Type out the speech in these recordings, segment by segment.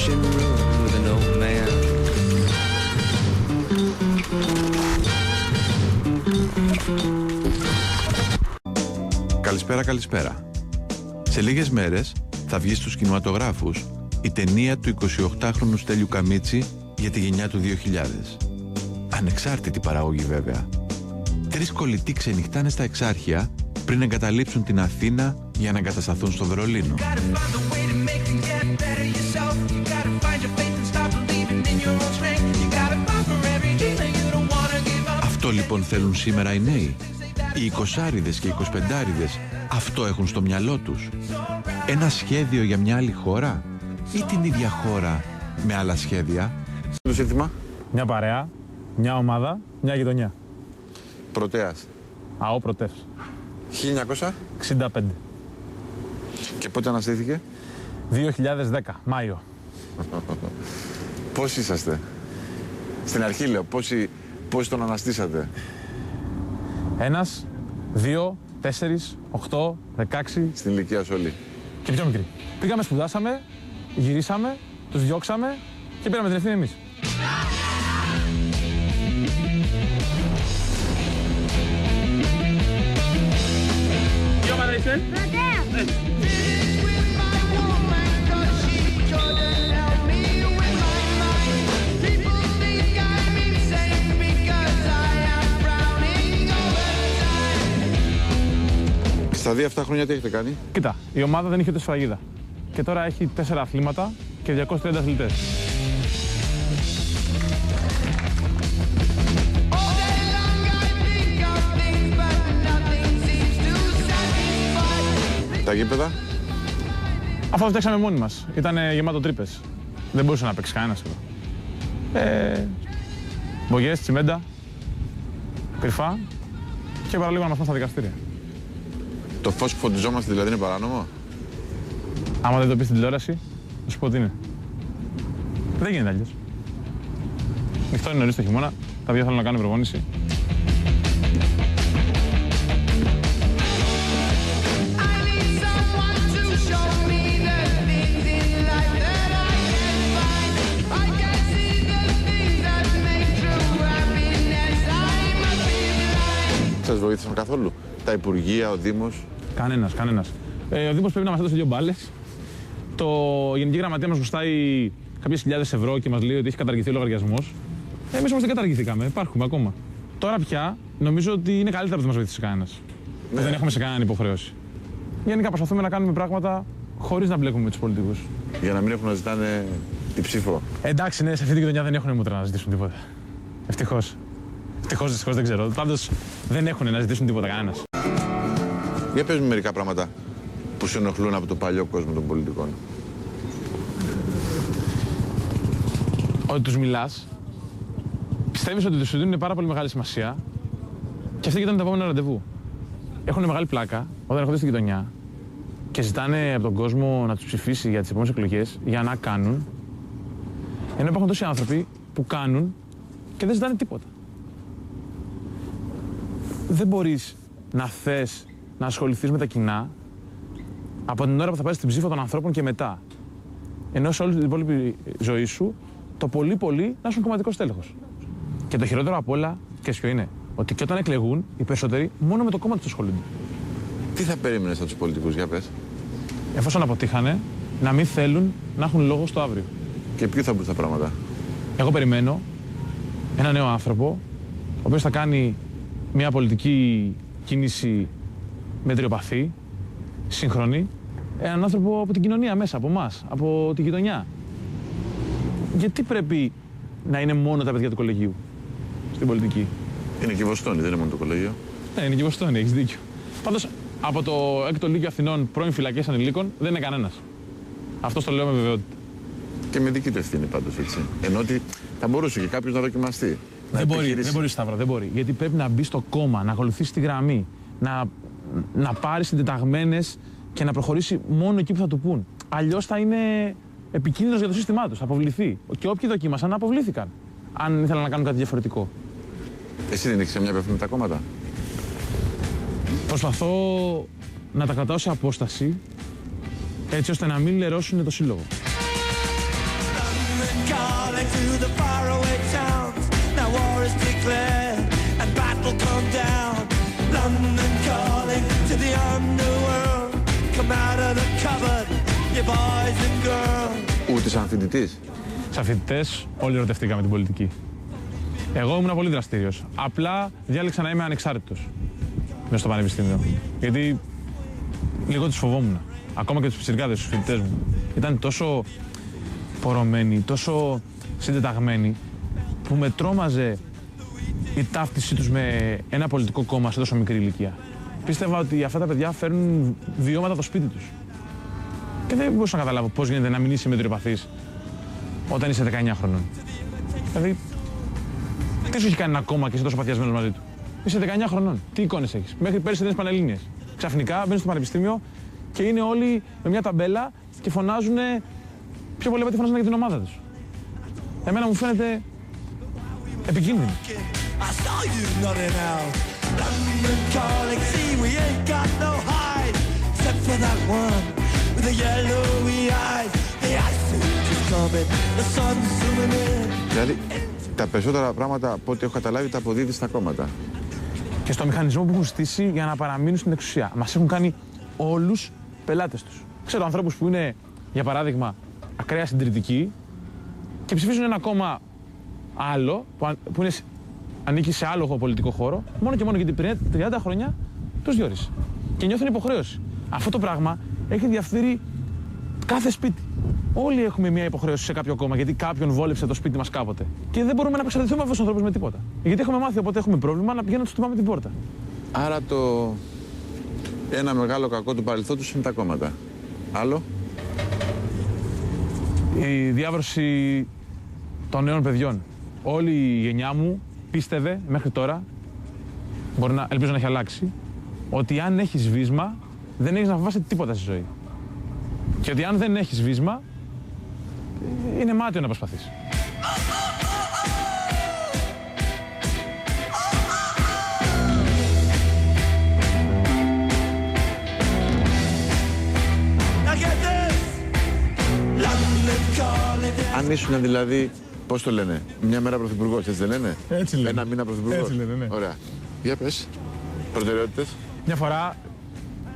Egyptian room with an old man. Καλησπέρα, καλησπέρα. Σε λίγες μέρες θα βγει στους κινηματογράφους η ταινία του 28χρονου Στέλιου Καμίτση για τη γενιά του 2000. Ανεξάρτητη παραγωγή βέβαια. 3 κολλητοί ξενυχτάνε στα Εξάρχεια πριν εγκαταλείψουν την Αθήνα για να εγκατασταθούν στο Βερολίνο. Αυτό λοιπόν θέλουν σήμερα οι νέοι. Οι 20άριδες και οι 25άριδες αυτό έχουν στο μυαλό τους. Ένα σχέδιο για μια άλλη χώρα ή την ίδια χώρα με άλλα σχέδια. Το σύνθημα. Μια παρέα, μια ομάδα, μια γειτονιά. Πρωτέας. ΑΟ Πρωτεύς. 1965. 65. Και πότε αναστήθηκε? 2010, Μάιο. Πώς είσαστε? Στην αρχή λέω, πόσοι τον αναστήσατε? 1, 2, 4, 8, 16. Στην ηλικία σου όλοι. Και πιο μικρή. Πήγαμε, σπουδάσαμε, γυρίσαμε, τους διώξαμε και πήραμε την ευθύνη εμείς. Τι ομάδα είσαι? Στα 2 αυτά χρόνια τι έχετε κάνει? Κοίτα, η ομάδα δεν είχε ούτε σφραγίδα. Και τώρα έχει 4 αθλήματα και 230 αθλητές. Τα γήπεδα? Αυτό το φτιάξαμε μόνοι μας. Ήταν γεμάτο τρύπες. Δεν μπορούσε να παίξει κανένας εδώ. Μπογιές, τσιμέντα, κρυφά και παραλίγο να μας πάνε στα δικαστήρια. Το φως που φωτιζόμαστε δηλαδή είναι παράνομο? Άμα δεν το πεις στην τηλεόραση, θα σου πω τι είναι. Δεν γίνεται αλλιώς. Νυχτώνει νωρίς το χειμώνα, τα παιδιά θέλουν να κάνουν προπόνηση. Σας βοήθησαν καθόλου τα Υπουργεία, ο Δήμος? Κανένας. Ο Δήμος πρέπει να μας έδωσε 2 μπάλες. Η Γενική Γραμματεία μας γουστάει κάποιες χιλιάδες ευρώ και μας λέει ότι έχει καταργηθεί ο λογαριασμός. Εμείς όμως δεν καταργηθήκαμε, υπάρχουμε ακόμα. Τώρα πια νομίζω ότι είναι καλύτερα που δεν μας βοήθησε κανένας. Ναι. Δεν έχουμε σε κανέναν υποχρέωση. Γενικά προσπαθούμε να κάνουμε πράγματα χωρίς να μπλέκουμε με τους πολιτικούς. Για να μην έχουν να ζητάνε την ψήφο. Εντάξει, ναι, σε αυτή τη γειτονιά δεν έχουν μούτρα να ζητήσουν τίποτα. Ευτυχώς. Δυστυχώς δεν ξέρω. Πάντως δεν έχουν να ζητήσουν τίποτα κανένας. Για πες μου μερικά πράγματα που σε ενοχλούν από το παλιό κόσμο των πολιτικών. Ότι τους μιλάς, πιστεύεις ότι τους δίνουν πάρα πολύ μεγάλη σημασία και αυτοί κοιτάνε το επόμενο ραντεβού. Έχουν μεγάλη πλάκα όταν έρχονται στη γειτονιά και ζητάνε από τον κόσμο να τους ψηφίσει για τις επόμενες εκλογές για να κάνουν, ενώ υπάρχουν τόσοι άνθρωποι που κάνουν και δεν ζητάνε τίποτα. Δεν μπορείς να θες να ασχοληθείς με τα κοινά από την ώρα που θα πάρεις την ψήφο των ανθρώπων και μετά. Ενώ σε όλη την υπόλοιπη ζωή σου, το πολύ να είσαι κομματικός τέλεχος. Και το χειρότερο απ' όλα, και ποιο είναι, ότι και όταν εκλεγούν, οι περισσότεροι μόνο με το κόμμα τους ασχολούνται. Τι θα περίμενες από τους πολιτικούς, για πες? Εφόσον αποτύχανε, να μην θέλουν να έχουν λόγο στο αύριο. Και ποιοι θα μπουν στα πράγματα? Εγώ περιμένω έναν νέο άνθρωπο, ο οποίος θα κάνει μια πολιτική κίνηση μετριοπαθή, σύγχρονη, έναν άνθρωπο από την κοινωνία μέσα, από εμάς, από τη γειτονιά. Γιατί πρέπει να είναι μόνο τα παιδιά του κολεγίου στην πολιτική? Είναι και η Βοστόνη, δεν είναι μόνο το κολέγιο. Ναι, είναι και η Βοστόνη, έχεις δίκιο. Πάντως, από το 6ο Λύκειο Αθηνών πρώην φυλακές ανηλίκων δεν είναι κανένας. Αυτό το λέω με βεβαιότητα. Και με δική του ευθύνη πάντως, έτσι. Ενώ ότι θα μπορούσε και κάποιος να δοκιμαστεί. Δεν μπορεί, Σταύρο, δεν μπορεί. Γιατί πρέπει να μπει στο κόμμα, να ακολουθήσει τη γραμμή, να πάρει συντεταγμένες και να προχωρήσει μόνο εκεί που θα του πούν. Αλλιώς θα είναι επικίνδυνος για το σύστημά τους, θα αποβληθεί. Και όποιοι δοκίμασαν αποβλήθηκαν, αν ήθελαν να κάνουν κάτι διαφορετικό. Εσύ δεν έχεις μια επαφή με τα κόμματα? Προσπαθώ να τα κρατάω σε απόσταση, έτσι ώστε να μην λερώσουν το σύλλογο. calling to the faraway towns. Now war is declared and battle come down. London calling to the underworld. Come out of the cupboard, you boys and girls. Ούτε σαν φοιτητής. Σαν φοιτητές, όλοι ερωτευτήκαμε την πολιτική. Εγώ ήμουν πολύ δραστήριος. Απλά διάλεξα να είμαι ανεξάρτητος μέσα στο πανεπιστήμιο. Γιατί λίγο τους φοβόμουν. Ακόμα και τους πιτσιρικάδες, τους φοιτητές μου. Ήταν τόσο πορωμένοι, τόσο συντεταγμένοι, που με τρόμαζε η ταύτιση τους με ένα πολιτικό κόμμα σε τόσο μικρή ηλικία. Πίστευα ότι αυτά τα παιδιά φέρνουν βιώματα το σπίτι τους. Και δεν μπορούσα να καταλάβω πώς γίνεται να μην είσαι μετριοπαθής όταν είσαι 19 χρονών. Δηλαδή, τι σου έχει κάνει ένα κόμμα και είσαι τόσο παθιασμένος μαζί του? Είσαι 19 χρονών. Τι εικόνες έχεις? Μέχρι πέρυσι δεν είσαι πανελλήνιες. Ξαφνικά μπαίνεις στο πανεπιστήμιο και είναι όλοι με μια ταμπέλα και φωνάζουν πιο πολύ από ό,τι φωνάζουν για την ομάδα τους. Εμένα μου φαίνεται επικίνδυνο. Δηλαδή, τα περισσότερα πράγματα από ό,τι έχω καταλάβει τα αποδίδει στα κόμματα. Και στο μηχανισμό που έχουν στήσει για να παραμείνουν στην εξουσία. Μας έχουν κάνει όλους πελάτες τους. Ξέρω ανθρώπους που είναι, για παράδειγμα, ακραία συντηρητικοί και ψηφίζουν ένα κόμμα άλλο, που είναι, ανήκει σε άλλο πολιτικό χώρο, μόνο και μόνο γιατί πριν 30 χρόνια τους διόρισε. Και νιώθουν υποχρέωση. Αυτό το πράγμα έχει διαφθείρει κάθε σπίτι. Όλοι έχουμε μια υποχρέωση σε κάποιο κόμμα γιατί κάποιον βόλεψε το σπίτι μας κάποτε. Και δεν μπορούμε να απεξαρτηθούμε από αυτούς τους ανθρώπους με τίποτα. Γιατί έχουμε μάθει όποτε έχουμε πρόβλημα να πηγαίνουμε να τους χτυπάμε την πόρτα. Άρα ένα μεγάλο κακό του παρελθόντος είναι τα κόμματα. Άλλο. Η διάβρωση των νέων παιδιών. Όλη η γενιά μου πίστευε μέχρι τώρα, ελπίζω να έχει αλλάξει, ότι αν έχεις βίσμα δεν έχεις να φοβάσαι τίποτα στη ζωή. Και ότι αν δεν έχεις βίσμα, είναι μάταιο να προσπαθείς. Αν ήσουν δηλαδή, πώς το λένε, μια μέρα πρωθυπουργός, έτσι δεν λένε? Έτσι λένε. Ένα μήνα πρωθυπουργός. Έτσι λένε, ναι. Ωραία. Για πες, προτεραιότητες. Μια φορά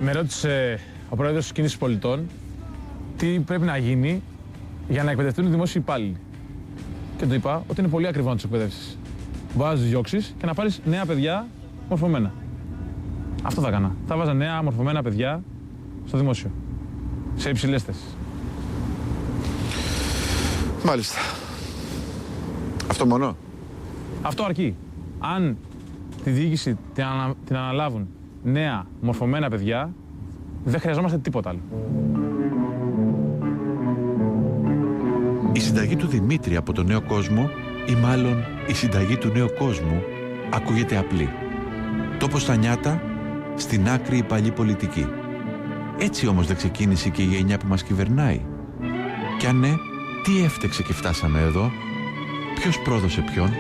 με ρώτησε ο πρόεδρος της Κίνησης Πολιτών τι πρέπει να γίνει για να εκπαιδευτούν οι δημόσιοι υπάλληλοι. Και του είπα ότι είναι πολύ ακριβό να τους εκπαιδεύσεις. Μπορεί να τους διώξεις και να πάρεις νέα παιδιά μορφωμένα. Αυτό θα έκανα. Θα βάζα νέα μορφωμένα παιδιά στο δημόσιο. Σε υψηλές θέσεις. Μάλιστα. Αυτό μόνο. Αυτό αρκεί. Αν τη διοίκηση την αναλάβουν νέα μορφωμένα παιδιά, δεν χρειαζόμαστε τίποτα άλλο. Η συνταγή του Δημήτρη από τον νέο κόσμο, ή μάλλον η συνταγή του νέου κόσμου, ακούγεται απλή. Τόπος στα νιάτα, στην άκρη η παλιή πολιτική. Έτσι όμως δεν ξεκίνησε και η γενιά που μας κυβερνάει. Κι αν ναι, τι έφτεξε και φτάσαμε εδώ? Ποιος πρόδωσε ποιον?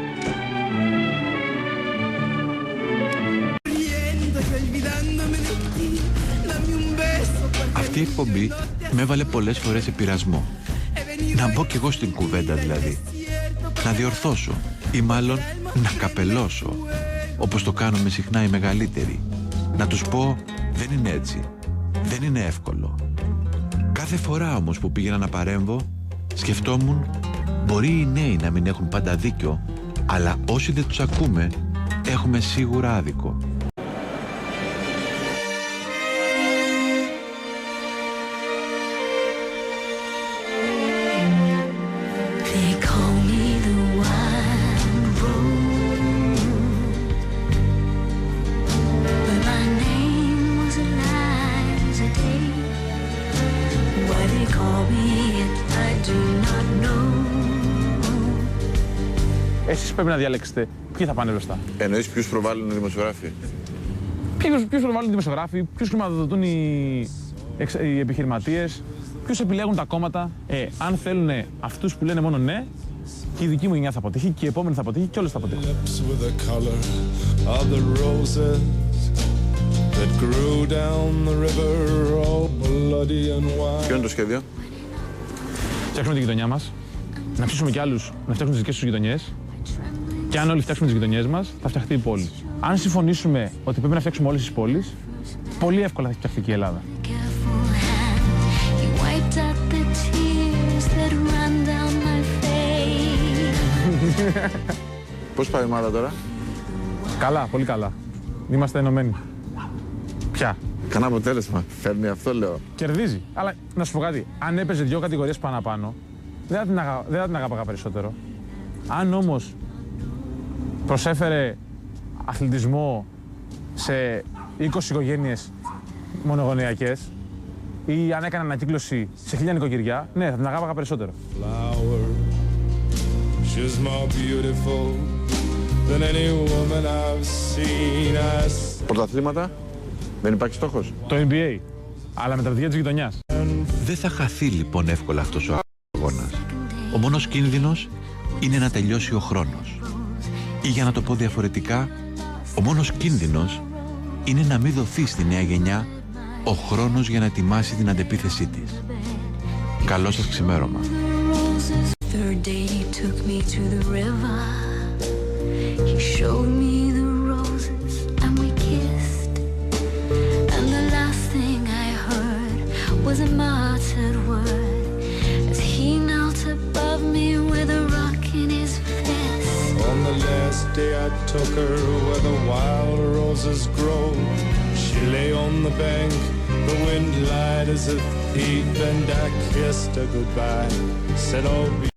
Αυτή η εκπομπή με έβαλε πολλές φορές σε πειρασμό. Να μπω κι εγώ στην κουβέντα δηλαδή. Να διορθώσω ή μάλλον να καπελώσω, όπως το κάνουμε συχνά οι μεγαλύτεροι. Να τους πω δεν είναι έτσι, δεν είναι εύκολο. Κάθε φορά όμως που πήγαινα να παρέμβω, σκεφτόμουν μπορεί οι νέοι να μην έχουν πάντα δίκιο, αλλά όσοι δεν τους ακούμε έχουμε σίγουρα άδικο. Εσείς πρέπει να διαλέξετε ποιοι θα πάνε μπροστά. Εννοείς ποιους προβάλλουν οι δημοσιογράφοι? Ποιους προβάλλουν οι δημοσιογράφοι, ποιους χρηματοδοτούν οι επιχειρηματίες, ποιους επιλέγουν τα κόμματα. Αν θέλουν αυτούς που λένε μόνο ναι, και η δική μου γενιά θα αποτύχει, και η επόμενη θα αποτύχει, και όλες θα αποτύχουν. Ποιο είναι το σχέδιο? Φτιάχνουμε τη γειτονιά μας να ψήσουμε κι άλλους να φτιάξουν τις δικές τους γειτονιές. Και αν όλοι φτιάξουμε τις γειτονιές μας, θα φτιαχτεί η πόλη. Αν συμφωνήσουμε ότι πρέπει να φτιάξουμε όλες τις πόλεις, πολύ εύκολα θα φτιαχτεί και η Ελλάδα. Πώς πάει η ομάδα τώρα? Καλά, πολύ καλά. Είμαστε ενωμένοι. Ποια? Κανένα αποτέλεσμα. Φέρνει αυτό, λέω. Κερδίζει. Αλλά να σου πω κάτι. Αν έπαιζε 2 κατηγορίες πάνω, δεν θα την αγάπαγα περισσότερο. Αν όμως προσέφερε αθλητισμό σε 20 οικογένειες μονογονεϊκές ή αν έκανε ανακύκλωση σε 1000 νοικοκυριά, ναι, θα την αγάπαγα περισσότερο. Πρωταθλήματα, δεν υπάρχει στόχος. Το NBA, αλλά με τα παιδιά της γειτονιάς. Δεν θα χαθεί λοιπόν εύκολα αυτός ο αγώνας. Ο μόνος κίνδυνος είναι να τελειώσει ο χρόνος. Ή για να το πω διαφορετικά, ο μόνος κίνδυνος είναι να μην δοθεί στη νέα γενιά ο χρόνος για να ετοιμάσει την αντεπίθεσή της. Καλό σας ξημέρωμα. Was a muttered word as he knelt above me with a rock in his fist. On the last day I took her where the wild roses grow. She lay on the bank, the wind lied as a thief, and I kissed her goodbye. Said, "Oh."